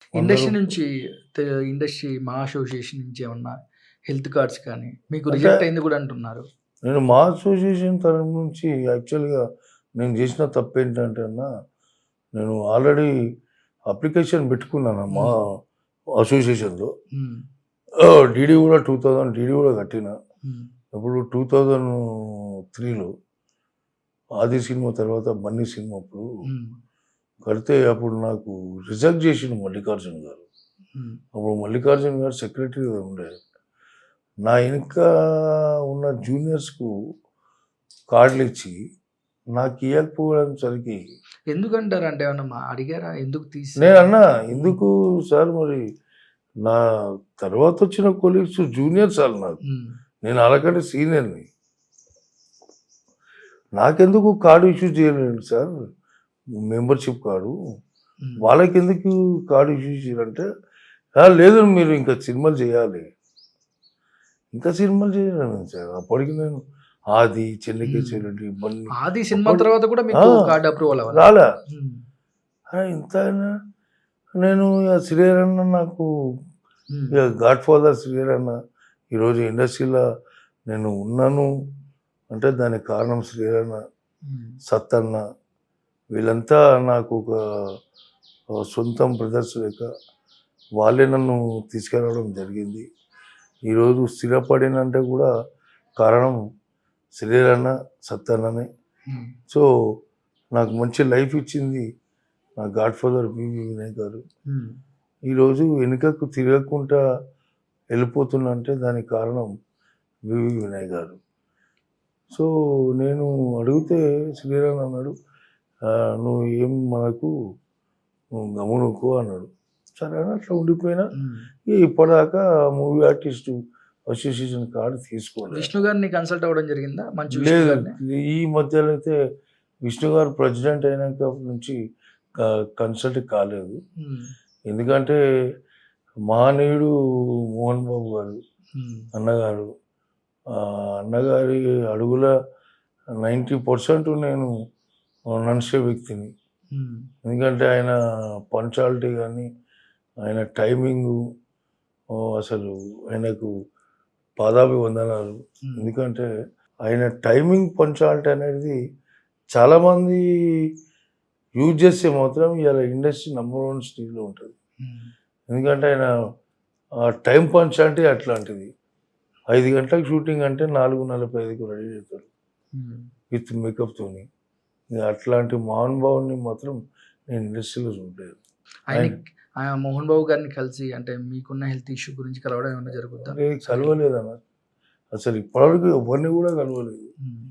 100 industry నుంచి industry మా association నుంచి ఏమన్నా హెల్త్ కార్డ్స్ కానీ మీకు అంటే రిజెక్ట్ అయింది కూడా అంటున్నారు. నేను మా అసోసియేషన్ తరపు నుంచి యాక్చువల్‌గా నేను చేసిన తప్పేంటంటే అన్న, నేను ఆల్రెడీ అప్లికేషన్ పెట్టుకున్నాను మా హ్మ్. అసోసియేషన్‌లో. హ్మ్. డీడీ కూడా 2000 డీడీ కూడా కట్టిన. హ్మ్. ఇప్పుడు 2003లో 'ఆది' సినిమా తర్వాత 'బన్నీ' సినిమా అప్పుడు హ్మ్. కడితే అప్పుడు నాకు రిజెక్ట్ చేసిండు మల్లికార్జున్ గారు. హ్మ్. అప్పుడు మల్లికార్జున్ గారు సెక్రటరీగా ఉండే. నా ఎనక ఉన్న జూనియర్స్‌కు కార్డులిచ్చి నాకు ఇయ్యకపోవడం సరికి ఎందుకంటారు? అంటే ఏమన్నా అడిగారా? ఎందుకు నేనన్నా, తీసేసారని? హ్మ్. "ఎందుకు సార్ మరి నా తర్వాతొచ్చిన కొలీగ్స్ జూనియర్స్ ఆళ్ళు నాకు. హ్మ్. నేను ఆళ్ళకంటే సీనియర్‌ని. నాకెందుకు కార్డ్ ఇష్యూ చేయలేదు సార్ మెంబర్‌షిప్ కార్డు. హ్మ్. వాళ్ళకెందుకు కార్డ్ ఇష్యూ చేసిర్రంటే, లేదు మీరు ఇంకా సినిమాలు చేయాలి." ఇంకా సినిమాలు చేయలేను సార్. అప్పటికి నేను 'ఆది', 'చెన్నకేశవ హ్మ్. రెడ్డి', 'బన్నీ' 'ఆది' సినిమా అప్పటి తర్వాత కూడా ఆ! మీకు కార్డ్ అప్రూవల్ అవ్వలా? రాలా. హ్మ్. ఇంతైనా నేను ఇగ శ్రీహరన్న నాకు హ్మ్. ఇగ గాడ్ ఫాదర్ శ్రీహరన్న. ఈరోజు ఇండస్ట్రీలో నేను ఉన్నాను అంటే దానికి కారణం శ్రీహరన్న, హ్మ్. సత్తన్న వీళ్ళంతా నాకు ఒక సొంతం బ్రదర్స్ లెక్క. వాళ్ళే నన్ను తీసుకురావడం జరిగింది. ఈరోజు స్థిరపడినంటే కూడా కారణం శ్రీహరన్న, సత్తన్ననే. హ్మ్. సో, నాకు మంచి లైఫ్ ఇచ్చింది నా గాడ్ ఫాదర్ వివి వినయ్ గారు. హ్మ్. ఈరోజు వెనుకకు తిరగకుండా వెళ్ళిపోతున్నా అంటే దానికి కారణం వివి వినయ్ గారు. సో, నేను అడిగితే శ్రీరామ్ అన్నాడు, "నువ్వు ఏం మనకు నువ్వు గమ్మునుకో" అన్నాడు. సరే అని అట్లా ఉండిపోయినా. హ్మ్. ఇప్పటిదాకా మూవీ ఆర్టిస్టు అసోసియేషన్ కార్డ్ తీసుకోలే. విష్ణు గారిని కన్సల్ట్ అవ్వడం జరిగిందా? మంచు విష్ణు లేదు. గారిని? ఈ మధ్యలో అయితే విష్ణు గారు ప్రెసిడెంట్ అయినాక నుంచి కన్సల్ట్ కాలేదు. హ్మ్. ఎందుకంటే మహనీయుడు మోహన్ బాబు గారు, హ్మ్. అన్నగారు. అన్నగారి అడుగుల 90% నేను నడిచే వ్యక్తిని. హ్మ్. ఎందుకంటే ఆయన పంక్చువాలిటీ గాని, ఆయన టైమింగు అసలు ఆయనకు పాదాభివందనాలు. హ్మ్. ఎందుకంటే ఆయన టైమింగ్ పంక్చువాలిటీ అనేది చాలామంది యూజ్ చేస్తే మాత్రం ఇవాళ ఇండస్ట్రీ నంబర్ 1 స్టేజ్‌లో ఉంటది. హ్మ్. ఎందుకంటే ఆయన టైమ్ పంక్చువాలిటీ అట్లాంటిది. 5 గంటలకు షూటింగ్ అంటే 4:45కి రెడీ అవుతాడు. హ్మ్. విత్ మేకప్‌తోని. ఇగ అట్లాంటి మహానుభావుడిని మాత్రం నేను ఇండస్ట్రీలో చూడలేదు. ఆయన ఆయనకి మోహన్ బాబు గారిని కలిసి అంటే మీకున్న హెల్త్ ఇష్యూ గురించి కలవడం ఏమన్నా జరుగుద్దా? నేను సార్‌ని? కలవలేదన్న. అసలు ఇప్పటివరకు ఎవరిని కూడా కలవలేదు. హ్మ్.